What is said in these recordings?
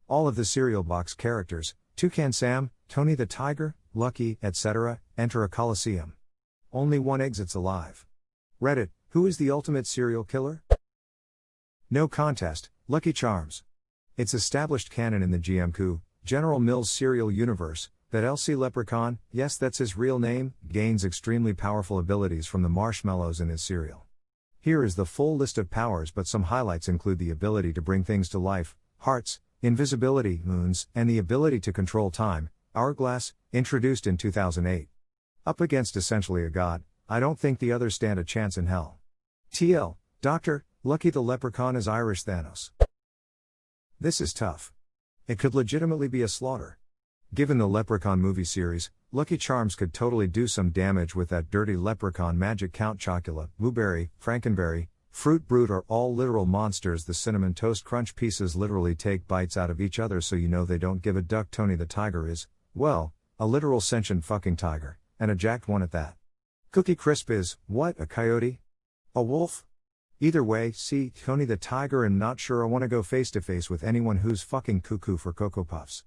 All of the cereal box characters, Tucan Sam, Tony the Tiger, Lucky, etc., enter a coliseum. Only one exits alive. Reddit, who is the ultimate serial killer? No contest, Lucky Charms. It's established canon in the GMQ, General Mills serial universe, that LC Leprechaun, yes that's his real name, gains extremely powerful abilities from the marshmallows in his cereal. Here is the full list of powers, but some highlights include the ability to bring things to life, hearts, invisibility, moons, and the ability to control time, hourglass, introduced in 2008. Up against essentially a god, I don't think the others stand a chance in hell. TL, Dr. Lucky the Leprechaun is Irish Thanos. This is tough. It could legitimately be a slaughter. Given the Leprechaun movie series, Lucky Charms could totally do some damage with that dirty leprechaun magic. Count Chocula, Blueberry, Frankenberry, Fruit Brute are all literal monsters. The Cinnamon Toast Crunch pieces literally take bites out of each other, so you know they don't give a duck. Tony the Tiger is, well, a literal sentient fucking tiger, and a jacked one at that. Cookie Crisp is, what, a coyote? A wolf? Either way, see, Tony the Tiger, and not sure I want to go face to face with anyone who's fucking cuckoo for Cocoa Puffs.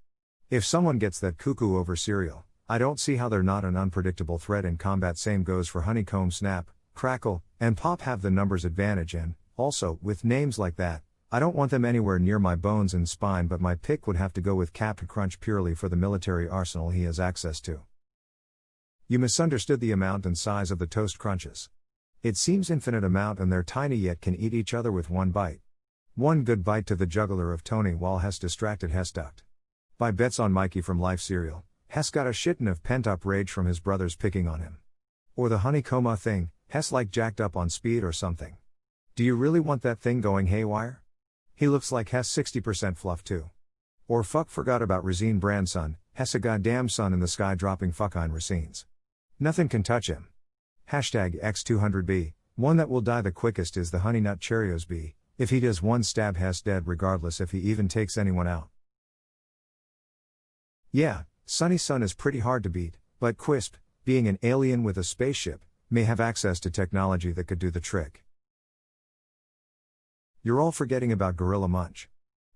If someone gets that cuckoo over cereal, I don't see how they're not an unpredictable threat in combat. Same goes for Honeycomb Snap, Crackle, and Pop have the numbers advantage, and, also, with names like that, I don't want them anywhere near my bones and spine, but my pick would have to go with Captain Crunch purely for the military arsenal he has access to. You misunderstood the amount and size of the Toast Crunches. It seems infinite amount, and they're tiny yet can eat each other with one bite. One good bite to the jugular of Tony while Hess distracted. Hess ducked. By bets on Mikey from Life Cereal, Hess got a shitton of pent-up rage from his brothers picking on him. Or the honeycomb thing, Hess like jacked up on speed or something. Do you really want that thing going haywire? He looks like Hess 60% fluff too. Or fuck, forgot about Racine Brand son, Hess a goddamn sun in the sky dropping fucking Racines. Nothing can touch him. Hashtag X200B, one that will die the quickest is the Honey Nut Cheerios B. If he does one stab, Hess dead regardless if he even takes anyone out. Yeah, Sunny Sun is pretty hard to beat, but Quisp, being an alien with a spaceship, may have access to technology that could do the trick. You're all forgetting about Gorilla Munch.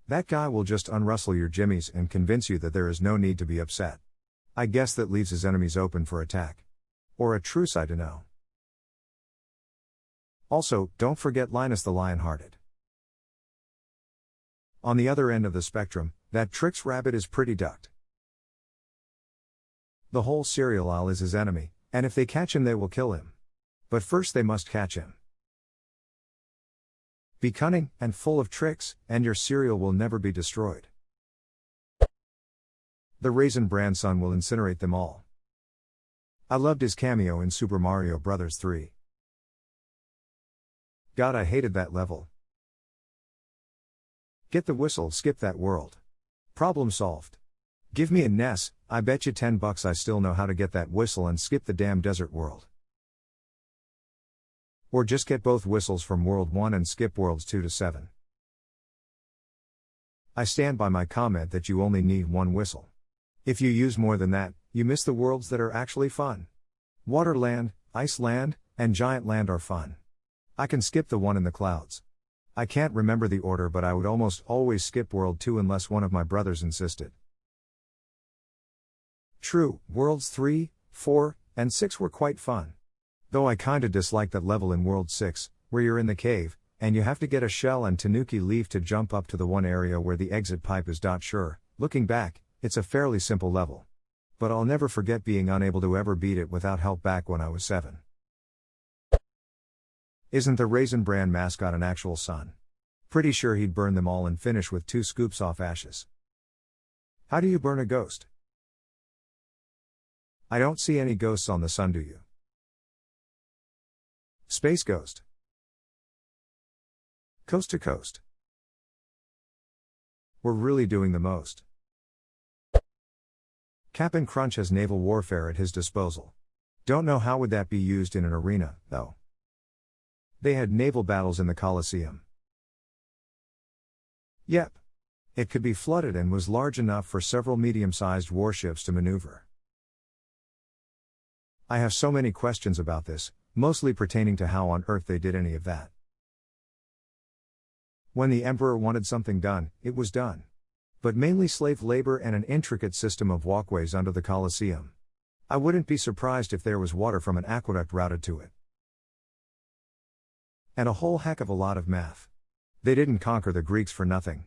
That guy will just unrustle your jimmies and convince you that there is no need to be upset. I guess that leaves his enemies open for attack. Or a truce, I dunno. Also, don't forget Linus the Lion-Hearted. On the other end of the spectrum, that Trix Rabbit is pretty ducked. The whole cereal aisle is his enemy, and if they catch him they will kill him. But first they must catch him. Be cunning, and full of tricks, and your cereal will never be destroyed. The Raisin Bran son will incinerate them all. I loved his cameo in Super Mario Bros. 3. God, I hated that level. Get the whistle, skip that world. Problem solved. Give me a Ness, I bet you $10 I still know how to get that whistle and skip the damn desert world. Or just get both whistles from World 1 and skip Worlds 2 to 7. I stand by my comment that you only need one whistle. If you use more than that, you miss the worlds that are actually fun. Waterland, Iceland, and Giant Land are fun. I can skip the one in the clouds. I can't remember the order, but I would almost always skip World 2 unless one of my brothers insisted. True, Worlds 3, 4, and 6 were quite fun. Though I kinda dislike that level in World 6, where you're in the cave, and you have to get a shell and tanuki leaf to jump up to the one area where the exit pipe is. Sure, looking back, it's a fairly simple level. But I'll never forget being unable to ever beat it without help back when I was 7. Isn't the Raisin Bran mascot an actual son? Pretty sure he'd burn them all and finish with 2 scoops off ashes. How do you burn a ghost? I don't see any ghosts on the sun, do you? Space Ghost. Coast to Coast. We're really doing the most. Cap'n Crunch has naval warfare at his disposal. Don't know how would that be used in an arena, though. They had naval battles in the Colosseum. Yep. It could be flooded and was large enough for several medium-sized warships to maneuver. I have so many questions about this, mostly pertaining to how on earth they did any of that. When the Emperor wanted something done, it was done. but mainly slave labor and an intricate system of walkways under the Colosseum. I wouldn't be surprised if there was water from an aqueduct routed to it. And a whole heck of a lot of math. They didn't conquer the Greeks for nothing.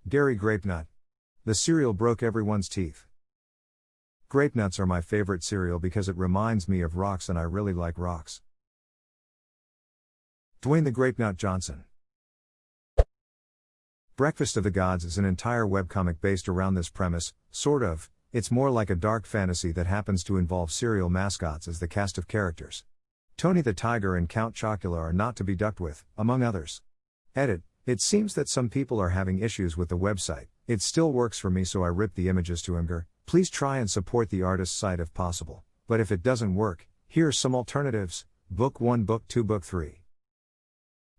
Gary Grapenut. The cereal broke everyone's teeth. Grape nuts are my favorite cereal because it reminds me of rocks and I really like rocks. Dwayne the Grapenut Johnson. Breakfast of the Gods is an entire webcomic based around this premise, sort of. It's more like a dark fantasy that happens to involve cereal mascots as the cast of characters. Tony the Tiger and Count Chocula are not to be ducked with, among others. Edit. It seems that some people are having issues with the website. It still works for me, so I ripped the images to Imgur. Please try and support the artist's site if possible, but if it doesn't work, here's some alternatives. Book 1, Book 2, Book 3.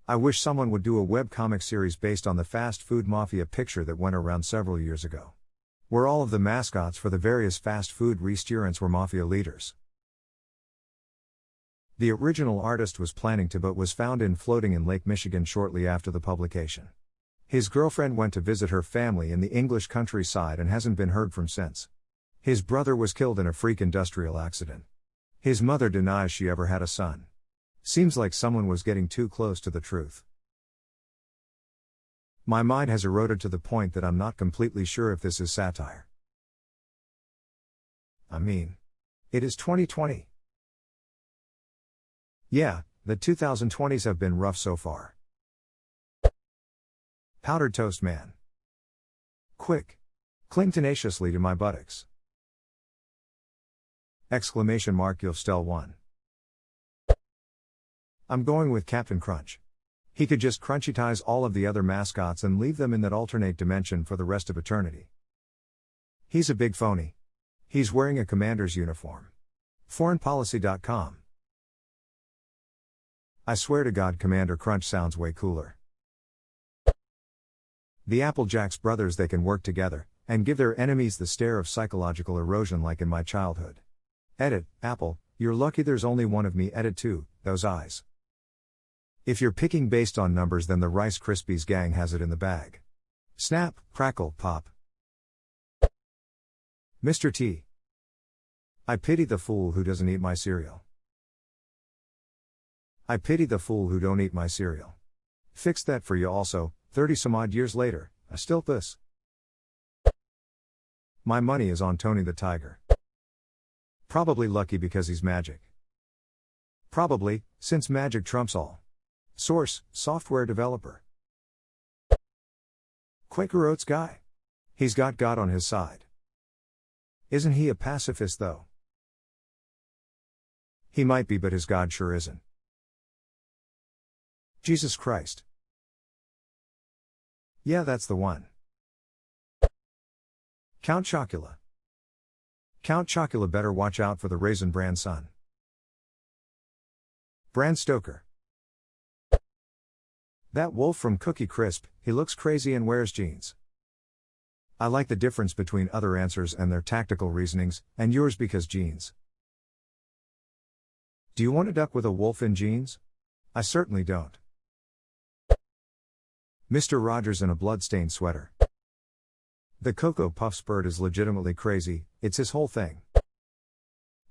I wish someone would do a webcomic series based on the fast food mafia picture that went around several years ago, where all of the mascots for the various fast food restaurants were mafia leaders. The original artist was planning to, but was found floating in Lake Michigan shortly after the publication. His girlfriend went to visit her family in the English countryside and hasn't been heard from since. His brother was killed in a freak industrial accident. His mother denies she ever had a son. Seems like someone was getting too close to the truth. My mind has eroded to the point that I'm not completely sure if this is satire. I mean, it is 2020. Yeah, the 2020s have been rough so far. Powdered Toast Man. Quick. Cling tenaciously to my buttocks. Exclamation mark Yovstel 1. I'm going with Captain Crunch. He could just crunchitize all of the other mascots and leave them in that alternate dimension for the rest of eternity. He's a big phony. He's wearing a commander's uniform. Foreignpolicy.com. I swear to God, Commander Crunch sounds way cooler. The Applejacks brothers, they can work together, and give their enemies the stare of psychological erosion like in my childhood. Edit, Apple, you're lucky there's only one of me. Edit 2, those eyes. If you're picking based on numbers, then the Rice Krispies gang has it in the bag. Snap, crackle, pop. Mr. T. I pity the fool who doesn't eat my cereal. I pity the fool who don't eat my cereal. Fixed that for you also, 30 some odd years later, I still this. My money is on Tony the Tiger. Probably lucky because he's magic. Probably, since magic trumps all. Source, software developer. Quaker Oats guy. He's got God on his side. Isn't he a pacifist though? He might be, but his God sure isn't. Jesus Christ. Yeah, that's the one. Count Chocula. Count Chocula better watch out for the Raisin Bran son. Bran Stoker. That wolf from Cookie Crisp, he looks crazy and wears jeans. I like the difference between other answers and their tactical reasonings, and yours because jeans. Do you want to duck with a wolf in jeans? I certainly don't. Mr. Rogers in a bloodstained sweater. The Cocoa Puffs bird is legitimately crazy, it's his whole thing.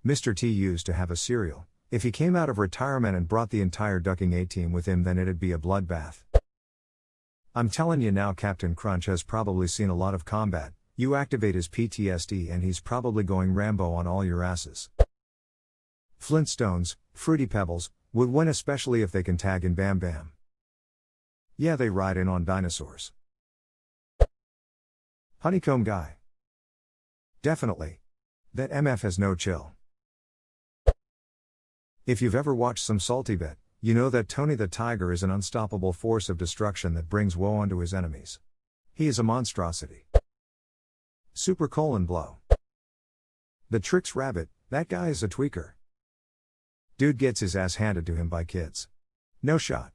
Mr. T used to have a cereal. If he came out of retirement and brought the entire ducking A-team with him, then it'd be a bloodbath. I'm telling you now, Captain Crunch has probably seen a lot of combat. You activate his PTSD and he's probably going Rambo on all your asses. Flintstones, Fruity Pebbles, would win, especially if they can tag in Bam Bam. Yeah, they ride in on dinosaurs. Honeycomb Guy. Definitely. That MF has no chill. If you've ever watched some Salty Bet, you know that Tony the Tiger is an unstoppable force of destruction that brings woe onto his enemies. He is a monstrosity. Super Blow. The Tricks Rabbit, that guy is a tweaker. Dude gets his ass handed to him by kids. No shot.